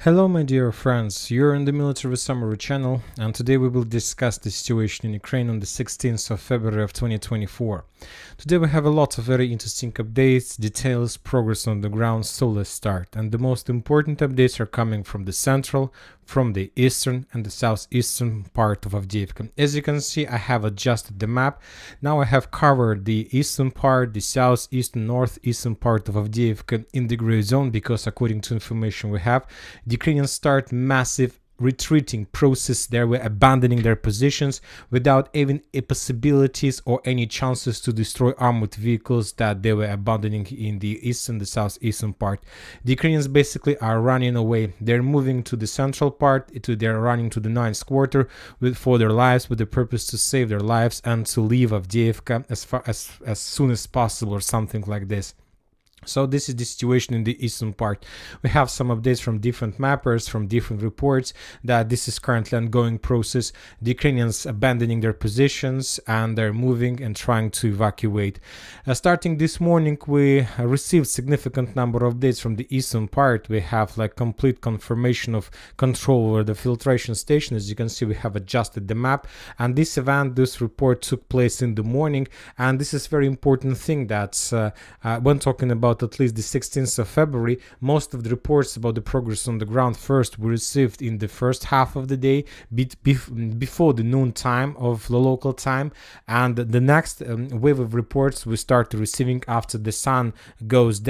Hello my dear friends, you're in the Military Summary channel, and today we will discuss the situation in Ukraine on the 16th of February of 2024. Today we have a lot of very interesting updates, details, progress on the ground, so let's start. And the most important updates are coming from the central, from the eastern and the southeastern part of Avdiivka. As you can see, I have adjusted the map. Now I have covered the eastern part, the southeastern, northeastern part of Avdiivka in the gray zone, because according to information we have, the Ukrainians start massive retreating process. They were abandoning their positions without even a possibilities or any chances to destroy armored vehicles that they were abandoning in the eastern, the southeastern part. The Ukrainians basically are running away. They're moving to the central part, they're running to the ninth quarter for their lives, with the purpose to save their lives and to leave Avdiivka as soon as possible, or something like this. So this is the situation in the eastern part. We have some updates from different mappers, from different reports, that this is currently an ongoing process. The Ukrainians abandoning their positions and they're moving and trying to evacuate. Starting this morning, we received significant number of updates from the eastern part. We have like complete confirmation of control over the filtration station. As you can see, we have adjusted the map, and this report took place in the morning. And this is very important thing that when talking about at least the 16th of February, most of the reports about the progress on the ground first were received in the first half of the day, before the noon time of the local time, and the next wave of reports we started receiving after the sun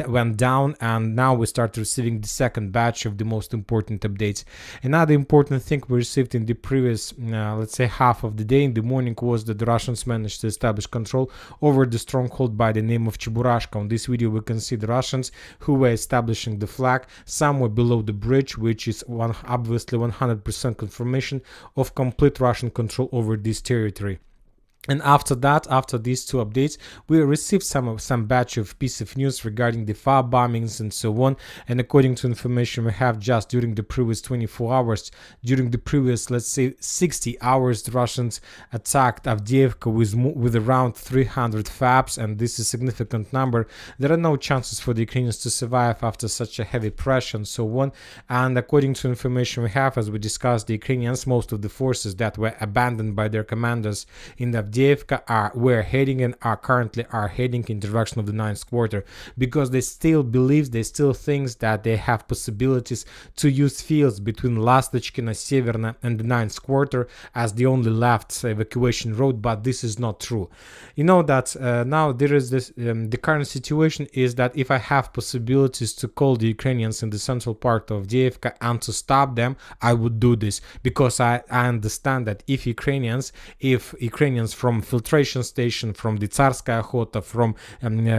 went down, and now we start receiving the second batch of the most important updates. Another important thing we received in the previous let's say half of the day in the morning was that the Russians managed to establish control over the stronghold by the name of Cheburashka. On this video we can see the Russians who were establishing the flag somewhere below the bridge, which is obviously 100% confirmation of complete Russian control over this territory. And after that, after these two updates, we received some batch of piece of news regarding the fire bombings and so on. And according to information we have, just during the previous 24 hours, during the previous, let's say, 60 hours, the Russians attacked Avdiivka with around 300 FABs, and this is a significant number. There are no chances for the Ukrainians to survive after such a heavy pressure and so on. And according to information we have, as we discussed, the Ukrainians, most of the forces that were abandoned by their commanders in the Avdiivka were heading and are currently heading in the direction of the ninth quarter, because they still think that they have possibilities to use fields between Lastochkina, Severna and the ninth quarter as the only left evacuation road, but this is not true. You know that now there is this the current situation is that if I have possibilities to call the Ukrainians in the central part of Avdiivka and to stop them, I would do this, because I understand that if Ukrainians from filtration station, from the Tsarskaya Khota, from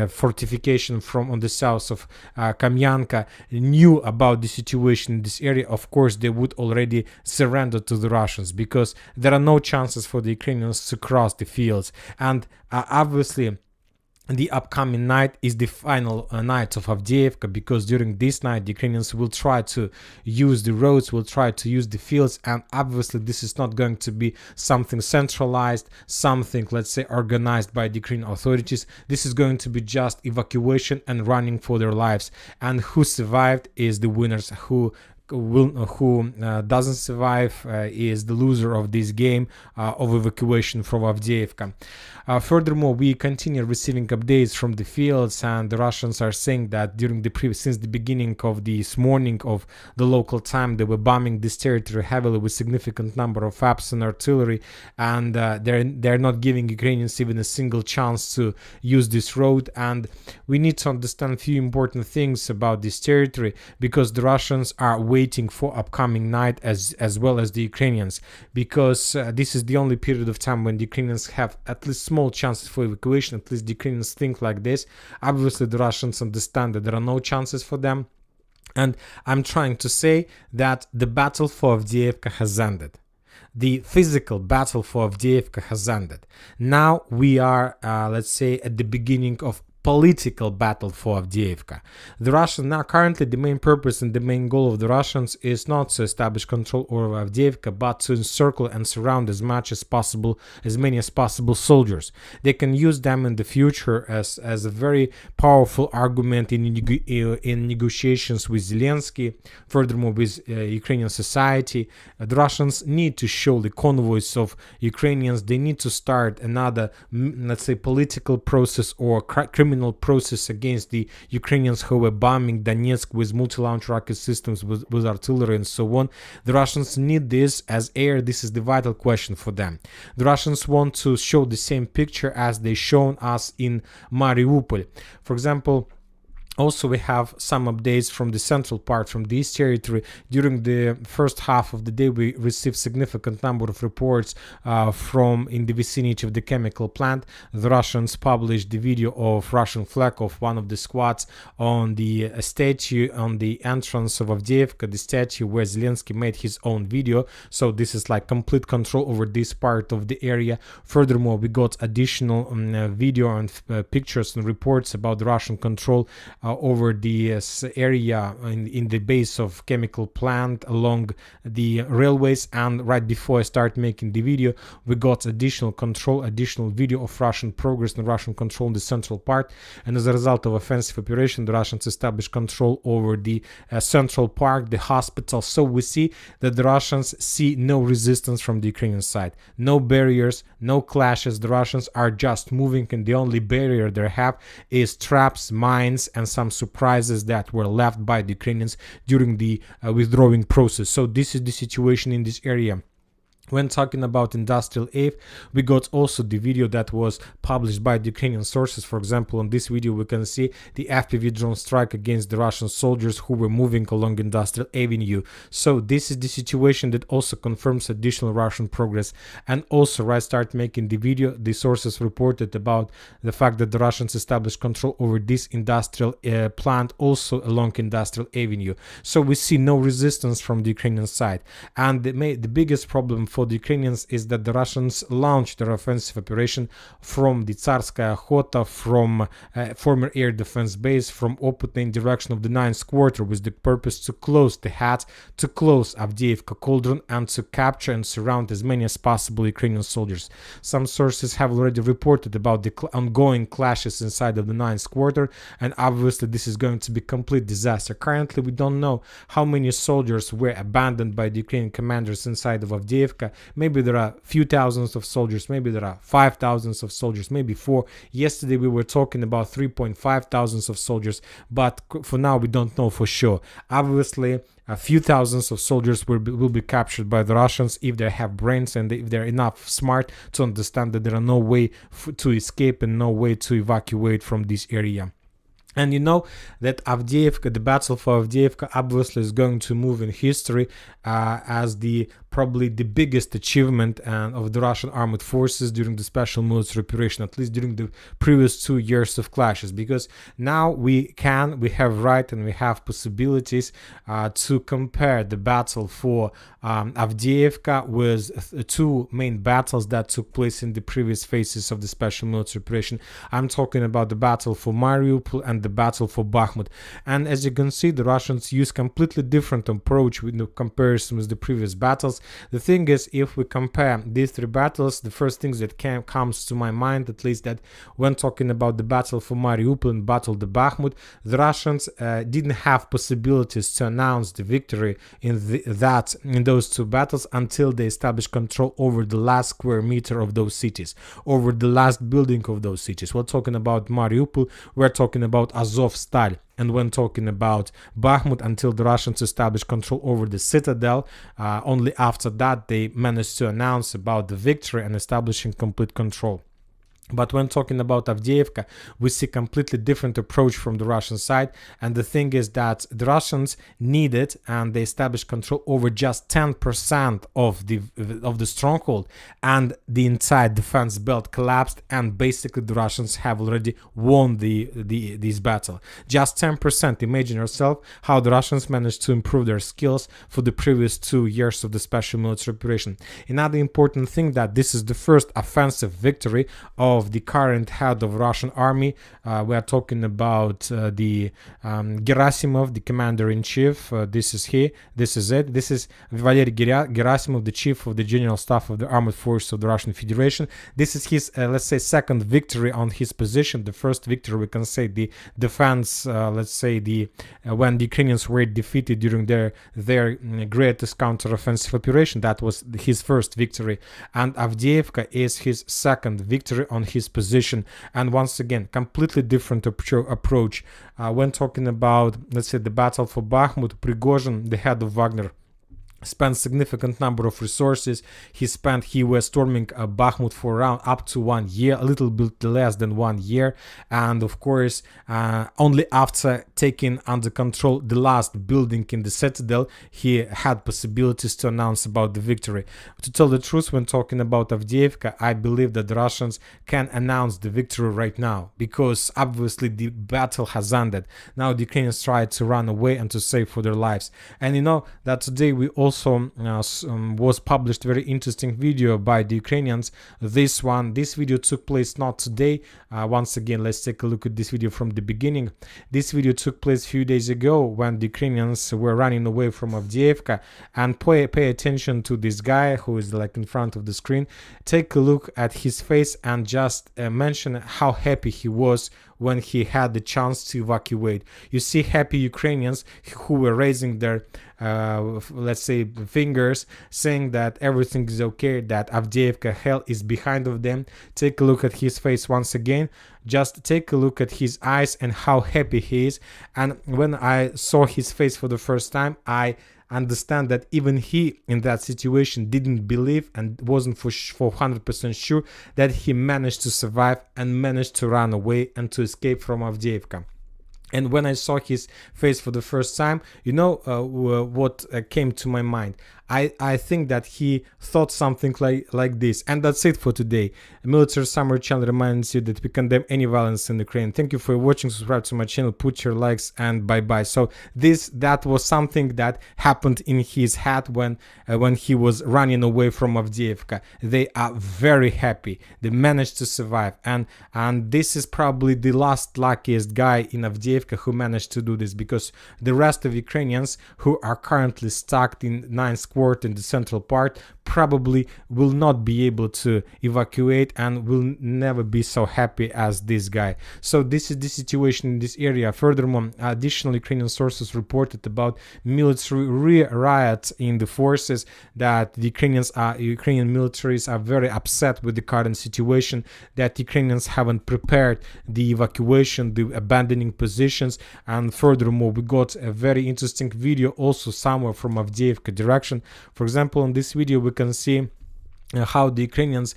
fortification from on the south of Kamyanka knew about the situation in this area, of course they would already surrender to the Russians, because there are no chances for the Ukrainians to cross the fields. And obviously the upcoming night is the final night of Avdiivka, because during this night the Ukrainians will try to use the roads, will try to use the fields, and obviously this is not going to be something centralized, something, let's say, organized by the Ukrainian authorities. This is going to be just evacuation and running for their lives, and who survived is the winners. Who doesn't survive is the loser of this game of evacuation from Avdiivka. Furthermore, we continue receiving updates from the fields, and the Russians are saying that since the beginning of this morning of the local time, they were bombing this territory heavily with significant number of FABs and artillery, and they're not giving Ukrainians even a single chance to use this road. And we need to understand a few important things about this territory, because the Russians are waiting for upcoming night as well as the Ukrainians, because this is the only period of time when the Ukrainians have at least small chances for evacuation. At least the Ukrainians think like this. Obviously the Russians understand that there are no chances for them, and I'm trying to say that the battle for Avdiivka has ended. The physical battle for Avdiivka has ended. Now we are let's say at the beginning of political battle for Avdiivka. The Russians now currently the main purpose and the main goal of the Russians is not to establish control over Avdiivka, but to encircle and surround as many as possible soldiers. They can use them in the future as a very powerful argument in negotiations with Zelensky, furthermore with Ukrainian society. The Russians need to show the convoys of Ukrainians. They need to start another, let's say, political process or criminal process against the Ukrainians who were bombing Donetsk with multi-launch rocket systems, with artillery and so on. The Russians need this as air. This is the vital question for them. The Russians want to show the same picture as they shown us in Mariupol. For example, also, we have some updates from the central part, from the East territory. During the first half of the day, we received significant number of reports from in the vicinity of the chemical plant. The Russians published the video of Russian flag of one of the squads on the statue on the entrance of Avdiivka, the statue where Zelensky made his own video. So this is like complete control over this part of the area. Furthermore, we got additional video and pictures and reports about the Russian control over the area in the base of chemical plant along the railways. And right before I start making the video, we got additional video of Russian progress and Russian control in the central part. And as a result of offensive operation, the Russians established control over the central park, the hospital. So we see that the Russians see no resistance from the Ukrainian side, no barriers, no clashes. The Russians are just moving, and the only barrier they have is traps, mines, and some surprises that were left by the Ukrainians during the withdrawing process. So this is the situation in this area. When talking about industrial aid, we got also the video that was published by the Ukrainian sources. For example, on this video, we can see the FPV drone strike against the Russian soldiers who were moving along Industrial Avenue. So this is the situation that also confirms additional Russian progress. And also, right start making the video, the sources reported about the fact that the Russians established control over this industrial plant also along Industrial Avenue. So we see no resistance from the Ukrainian side. And the biggest problem for the Ukrainians is that the Russians launched their offensive operation from the Tsarskaya Okhota, from former air defense base, from Oputny in direction of the 9th quarter, with the purpose to close the hat, to close Avdiivka cauldron, and to capture and surround as many as possible Ukrainian soldiers. Some sources have already reported about the ongoing clashes inside of the 9th quarter, and obviously this is going to be complete disaster. Currently, we don't know how many soldiers were abandoned by the Ukrainian commanders inside of Avdiivka. Maybe there are a few thousands of soldiers, maybe there are 5,000 of soldiers, maybe 4. Yesterday we were talking about 3.5 thousands of soldiers, but for now we don't know for sure. Obviously, a few thousands of soldiers will be captured by the Russians if they have brains and if they're enough smart to understand that there are no way to escape and no way to evacuate from this area. And you know that Avdiivka, the battle for Avdiivka, obviously is going to move in history as probably the biggest achievement of the Russian armed forces during the special military operation, at least during the previous 2 years of clashes, because now we have right and we have possibilities to compare the battle for Avdiivka with two main battles that took place in the previous phases of the special military operation. I'm talking about the battle for Mariupol and the battle for Bakhmut. And as you can see, the Russians use completely different approach with the comparison with the previous battles. The thing is, if we compare these three battles, the first things that comes to my mind, at least, that when talking about the battle for Mariupol and battle the Bakhmut, the Russians didn't have possibilities to announce the victory in those two battles until they established control over the last square meter of those cities, over the last building of those cities. We're talking about Mariupol, we're talking about Azovstal. And when talking about Bakhmut, until the Russians established control over the citadel, only after that they managed to announce about the victory and establishing complete control. But when talking about Avdiivka, we see completely different approach from the Russian side. And the thing is that the Russians needed and they established control over just 10% of the stronghold, and the entire defense belt collapsed, and basically the Russians have already won this battle. Just 10%. Imagine yourself how the Russians managed to improve their skills for the previous 2 years of the special military operation. Another important thing, that this is the first offensive victory of of the current head of Russian army. We are talking about the Gerasimov, the commander-in-chief. This is he. This is it. This is Valery Gerasimov, the chief of the general staff of the armed forces of the Russian Federation. This is his, let's say, second victory on his position. The first victory, we can say, the defense, let's say, when the Ukrainians were defeated during their greatest counteroffensive operation. That was his first victory. And Avdiivka is his second victory on his position. And once again, completely different approach. When talking about, let's say, the battle for Bakhmut, Prigozhin, the head of Wagner, spent significant number of resources. He was storming Bakhmut for around up to 1 year, a little bit less than 1 year, and of course only after taking under control the last building in the citadel, he had possibilities to announce about the victory. To tell the truth, when talking about Avdiivka, I believe that the Russians can announce the victory right now, because obviously the battle has ended. Now the Ukrainians try to run away and to save for their lives. And you know that today we also was published very interesting video by the Ukrainians. This video took place not today. Once again, let's take a look at this video from the beginning. This video took place a few days ago when the Ukrainians were running away from Avdiivka. And pay attention to this guy who is like in front of the screen. Take a look at his face and just mention how happy he was when he had the chance to evacuate. You see happy Ukrainians who were raising their let's say fingers, saying that everything is okay, that Avdiivka hell is behind of them. Take a look at his face once again. Just take a look at his eyes and how happy he is. And when I saw his face for the first time, I understand that even he in that situation didn't believe and wasn't for 100% sure that he managed to survive and managed to run away and to escape from Avdiivka. And when I saw his face for the first time, you know what came to my mind? I think that he thought something like this. And that's it for today. Military Summary Channel reminds you that we condemn any violence in Ukraine. Thank you for watching. Subscribe to my channel, put your likes, and bye-bye. So that was something that happened in his head when he was running away from Avdiivka. They are very happy. They managed to survive. And this is probably the last luckiest guy in Avdiivka who managed to do this, because the rest of Ukrainians who are currently stuck in 9th Court in the central part probably will not be able to evacuate and will never be so happy as this guy. So this is the situation in this area. Furthermore, additional Ukrainian sources reported about military riots in the forces, that the Ukrainian militaries are very upset with the current situation, that Ukrainians haven't prepared the evacuation, the abandoning positions. And furthermore, we got a very interesting video also somewhere from Avdiivka direction. For example, in this video we can see how the Ukrainians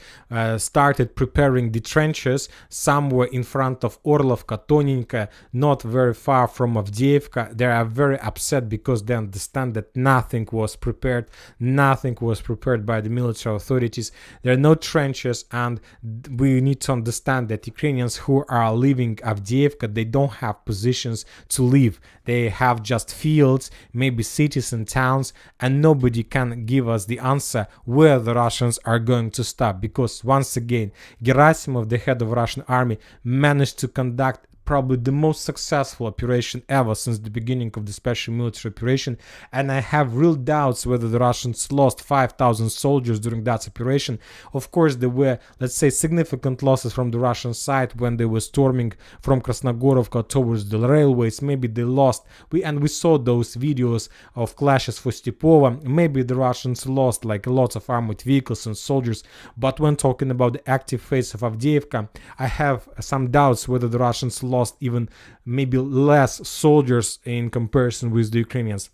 started preparing the trenches somewhere in front of Orlovka, Toninka, not very far from Avdiivka. They are very upset because they understand that nothing was prepared by the military authorities. There are no trenches, and we need to understand that Ukrainians who are leaving Avdiivka, they don't have positions to live. They have just fields, maybe cities and towns, and nobody can give us the answer where the Russians are going to stop, because once again Gerasimov, the head of Russian army, managed to conduct probably the most successful operation ever since the beginning of the special military operation, and I have real doubts whether the Russians lost 5,000 soldiers during that operation. Of course, there were, let's say, significant losses from the Russian side when they were storming from Krasnogorovka towards the railways. Maybe they lost, we saw those videos of clashes for Stepova. Maybe the Russians lost like lots of armored vehicles and soldiers, but when talking about the active phase of Avdiivka, I have some doubts whether the Russians lost even maybe less soldiers in comparison with the Ukrainians.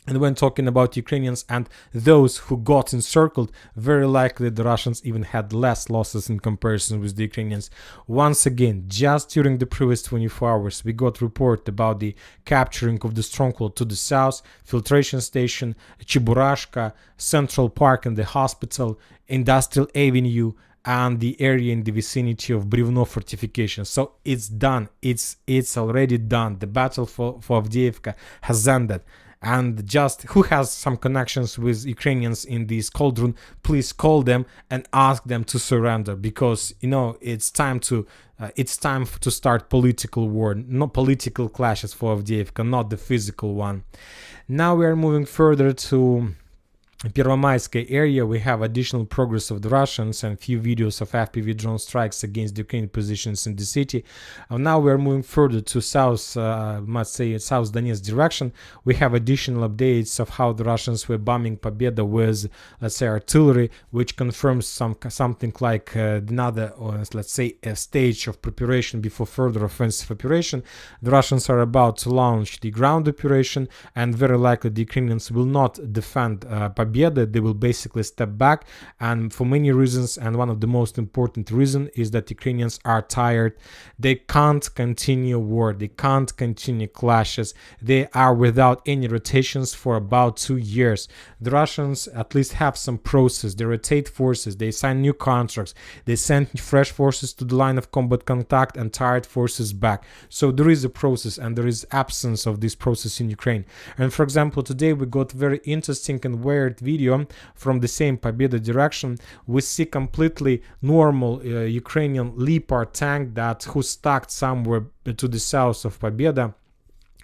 And when talking about Ukrainians and those who got encircled, very likely the Russians even had less losses in comparison with the Ukrainians. Once again, just during the previous 24 hours, we got report about the capturing of the stronghold to the south, filtration station, Cheburashka, Central Park and the hospital, Industrial Avenue, and the area in the vicinity of Brivno fortification. So it's done. It's already done. The battle for Avdiivka has ended. and just who has some connections with Ukrainians in this cauldron, please call them and ask them to surrender, because it's time to start political war, not political clashes for Avdiivka, not the physical one. Now we are moving further to Первомайskaya area. We have additional progress of the Russians and few videos of FPV drone strikes against the Ukrainian positions in the city. Now we are moving further to south, must say South Donetsk direction. We have additional updates of how the Russians were bombing Pobeda with, let's say, artillery, which confirms something like another, let's say, a stage of preparation before further offensive operation. The Russians are about to launch the ground operation, and very likely the Ukrainians will not defend Pobeda. They will basically step back, and for many reasons, and one of the most important reason is that Ukrainians are tired. They can't continue war, they can't continue clashes. They are without any rotations for about 2 years. The Russians at least have some process. They rotate forces, they sign new contracts, they send fresh forces to the line of combat contact and tired forces back. So there is a process, and there is absence of this process in Ukraine. And for example, today we got very interesting and weird video from the same Pobeda direction. We see completely normal Ukrainian Leopard tank who's stuck somewhere to the south of Pobeda.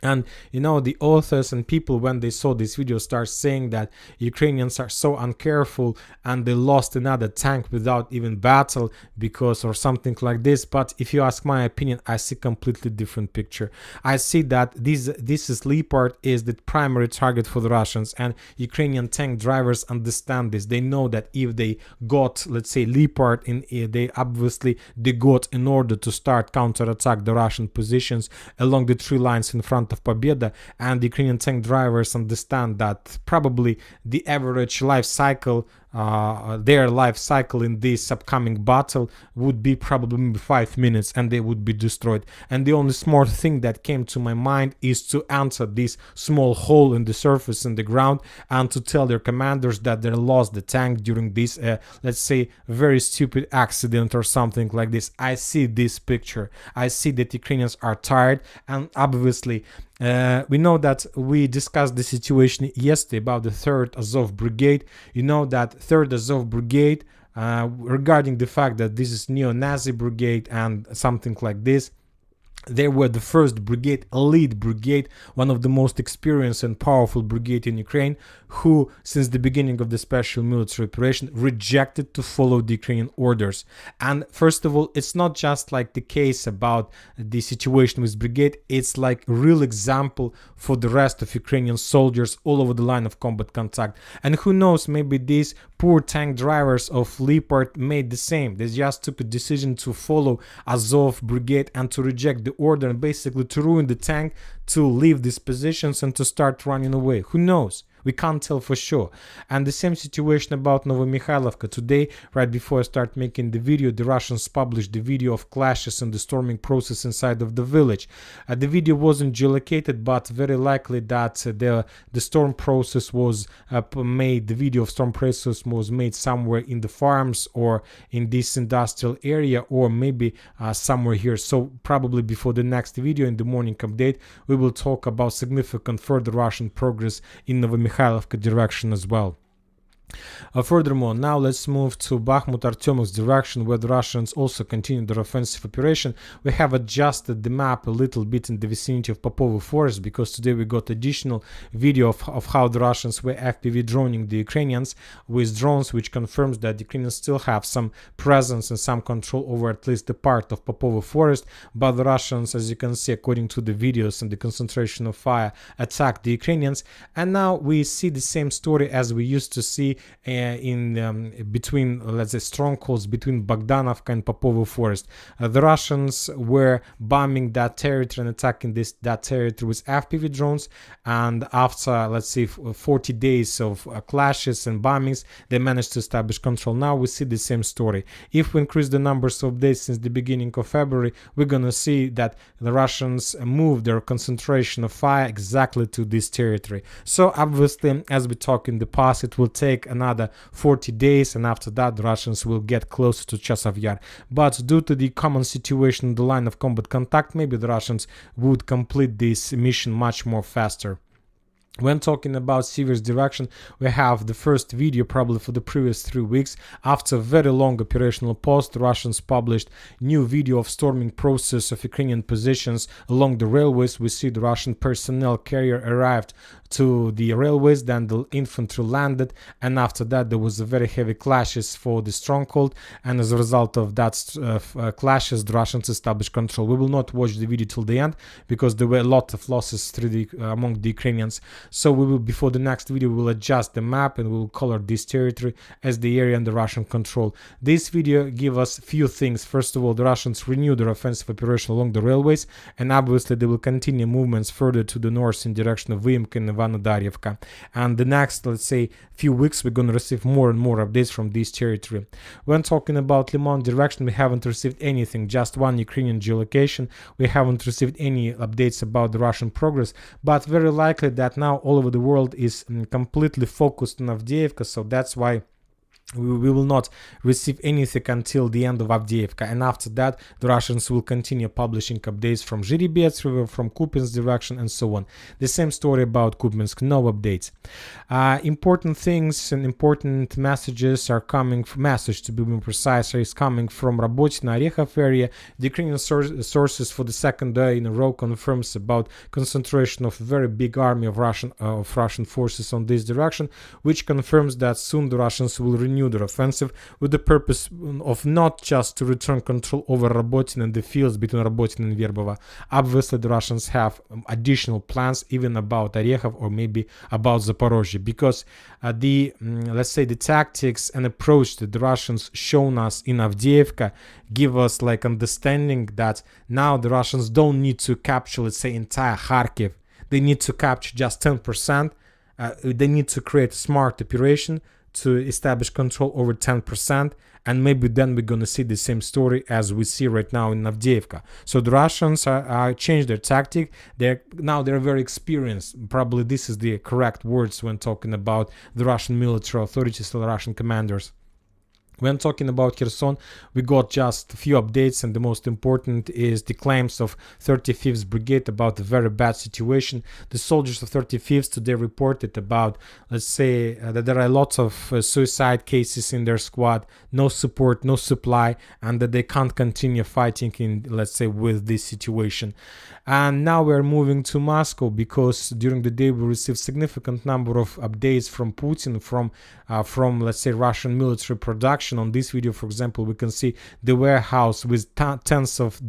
And the authors and people, when they saw this video, start saying that Ukrainians are so uncareful and they lost another tank without even battle or something like this. But if you ask my opinion, I see completely different picture. I see that this is Leopard is the primary target for the Russians, and Ukrainian tank drivers understand this. They know that if they got, let's say, Leopard they got in order to start counterattack the Russian positions along the 3 lines in front of Pobeda, and the Ukrainian tank drivers understand that probably the average life cycle, their life cycle in this upcoming battle would be probably maybe 5 minutes, and they would be destroyed. And the only smart thing that came to my mind is to enter this small hole in the surface in the ground and to tell their commanders that they lost the tank during this, let's say, very stupid accident or something like this. I see this picture. I see that Ukrainians are tired, and obviously we know that we discussed the situation yesterday about the 3rd Azov Brigade. You know that 3rd Azov Brigade, regarding the fact that this is neo-Nazi brigade and something like this, they were the first brigade, elite brigade, one of the most experienced and powerful brigade in Ukraine, who, since the beginning of the special military operation, rejected to follow the Ukrainian orders. And first of all, it's not just like the case about the situation with brigade, it's like a real example for the rest of Ukrainian soldiers all over the line of combat contact. And who knows, maybe these poor tank drivers of Leopard made the same. They just took a decision to follow Azov brigade and to reject the order, and basically to ruin the tank, to leave these positions and to start running away. Who knows? We can't tell for sure. And the same situation about Novomikhailivka. Today, right before I start making the video, the Russians published the video of clashes and the storming process inside of the village. The video wasn't geolocated, but very likely that the storm process was made, the video of storm process was made somewhere in the farms or in this industrial area, or maybe somewhere here. So probably before the next video in the morning update, we will talk about significant further Russian progress in Novomikhailivka direction as well. Furthermore, now let's move to Bakhmut-Artyomovsk direction, where the Russians also continue their offensive operation. We have adjusted the map a little bit in the vicinity of Popovo Forest, because today we got additional video of how the Russians were FPV droning the Ukrainians with drones, which confirms that the Ukrainians still have some presence and some control over at least the part of Popovo Forest. But the Russians, as you can see, according to the videos and the concentration of fire, attacked the Ukrainians. And now we see the same story as we used to see between, let's say, strongholds between Bogdanovka and Popovo Forest. The Russians were bombing that territory and attacking that territory with FPV drones, and after, let's say, 40 days of clashes and bombings, they managed to establish control. Now we see the same story. If we increase the numbers of days since the beginning of February, we're gonna see that the Russians moved their concentration of fire exactly to this territory. So obviously, as we talked in the past, it will take another 40 days, and after that the Russians will get closer to Chasov Yar. But due to the common situation in the line of combat contact, maybe the Russians would complete this mission much more faster. When talking about Sever's direction, we have the first video probably for the previous 3 weeks. After a very long operational pause, the Russians published new video of storming process of Ukrainian positions along the railways. We see the Russian personnel carrier arrived to the railways, then the infantry landed, and after that there was a very heavy clashes for the stronghold, and as a result of that clashes, the Russians established control. We will not watch the video till the end because there were a lot of losses through among the Ukrainians. So we will, before the next video, we will adjust the map and we will color this territory as the area under Russian control. This video gives us few things. First of all, the Russians renew their offensive operation along the railways, and obviously they will continue movements further to the north in direction of Avdiivka and Avdiivka. And the next, let's say, few weeks, we're going to receive more and more updates from this territory. When talking about Limon direction, we haven't received anything, just one Ukrainian geolocation. We haven't received any updates about the Russian progress, but very likely that now all over the world is completely focused on Avdiivka, so that's why we will not receive anything until the end of Avdiivka, and after that the Russians will continue publishing updates from Zhiribets River, from Kupiansk direction, and so on. The same story about Kupiansk, no updates. Important things and important messages are coming, message to be more precise, is coming from Rabotina Orechov area. The Ukrainian sources for the second day in a row confirms about concentration of a very big army of Russian forces on this direction, which confirms that soon the Russians will renew their offensive with the purpose of not just to return control over Rabotin and the fields between Rabotin and Verbova. Obviously, the Russians have additional plans even about Orechov or maybe about Zaporozhye, because let's say the tactics and approach that the Russians shown us in Avdiivka give us like understanding that now the Russians don't need to capture, let's say, entire Kharkiv. They need to capture just 10%. They need to create a smart operation to establish control over 10%, and maybe then we're gonna see the same story as we see right now in Avdiivka. So the Russians are changed their tactic. They're very experienced. Probably this is the correct words when talking about the Russian military authorities or the Russian commanders. When talking about Kherson, we got just a few updates, and the most important is the claims of 35th Brigade about the very bad situation. The soldiers of 35th today reported about, let's say, that there are lots of suicide cases in their squad, no support, no supply, and that they can't continue fighting in, let's say, with this situation. And now we're moving to Moscow because during the day we received significant number of updates from Putin, from let's say Russian military production. On this video, for example, we can see the warehouse with tens of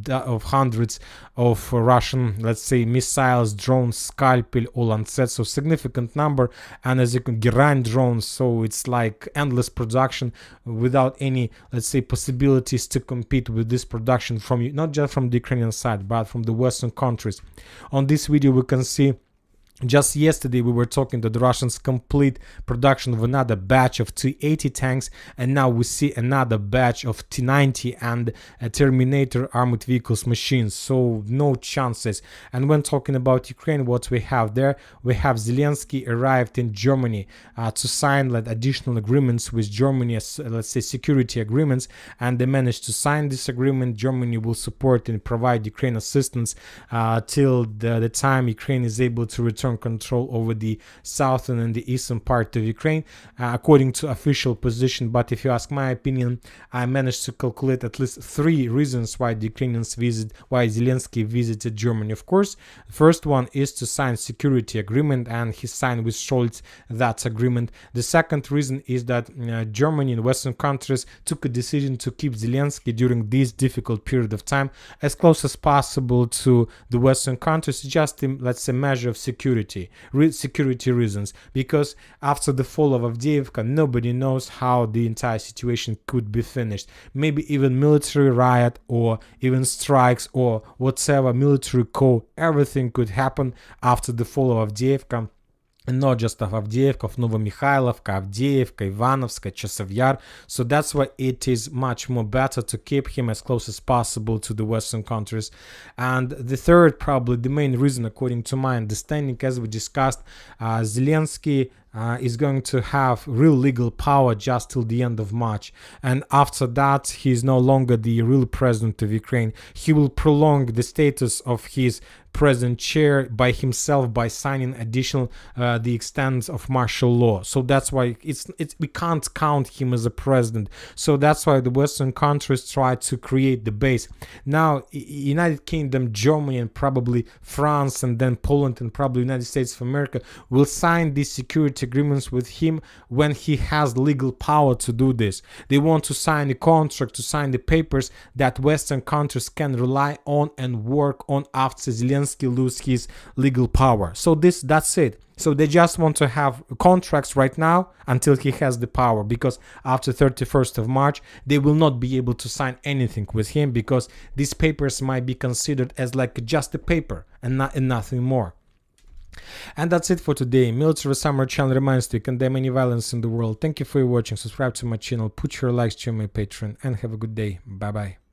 hundreds of Russian, let's say, missiles, drones, Scalpel, all on set, so significant number. And as you can, Geraint drones, so it's like endless production without any, let's say, possibilities to compete with this production from not just from the Ukrainian side but from the Western countries. On this video we can see just yesterday we were talking that the Russians complete production of another batch of T-80 tanks, and now we see another batch of T-90 and Terminator armored vehicles machines, so no chances. And when talking about Ukraine, what we have there, we have Zelensky arrived in Germany to sign like additional agreements with Germany, as let's say security agreements, and they managed to sign this agreement. Germany will support and provide Ukraine assistance till the time Ukraine is able to return control over the southern and the eastern part of Ukraine, according to official position. But if you ask my opinion, I managed to calculate at least 3 reasons why the Ukrainians why Zelensky visited Germany. Of course, the first one is to sign security agreement, and he signed with Scholz that agreement. The second reason is that Germany and Western countries took a decision to keep Zelensky during this difficult period of time as close as possible to the Western countries, just in, let's say, measure of security reasons, because after the fall of Avdiivka, nobody knows how the entire situation could be finished. Maybe even military riot or even strikes or whatever, military coup, everything could happen after the fall of Avdiivka. And not just of Avdiivka, of Novomikhailivka, Avdiivka, Ivanovska, Chasiv Yar. So that's why it is much more better to keep him as close as possible to the Western countries. And the third, probably the main reason, according to my understanding, as we discussed, Zelensky is going to have real legal power just till the end of March, and after that he is no longer the real president of Ukraine. He will prolong the status of his president chair by himself by signing additional the extent of martial law. So that's why we can't count him as a president. So that's why the Western countries try to create the base. Now United Kingdom, Germany, and probably France, and then Poland, and probably United States of America will sign these security agreements with him when he has legal power to do this. They want to sign a contract, to sign the papers that Western countries can rely on and work on after Zelensky loses his legal power. So that's it. So they just want to have contracts right now until he has the power, because after 31st of March they will not be able to sign anything with him, because these papers might be considered as like just a paper and nothing more. And that's it for today. Military Summer channel reminds you to condemn any violence in the world. Thank you for watching. Subscribe to my channel, put your likes to my Patreon, and have a good day. Bye bye.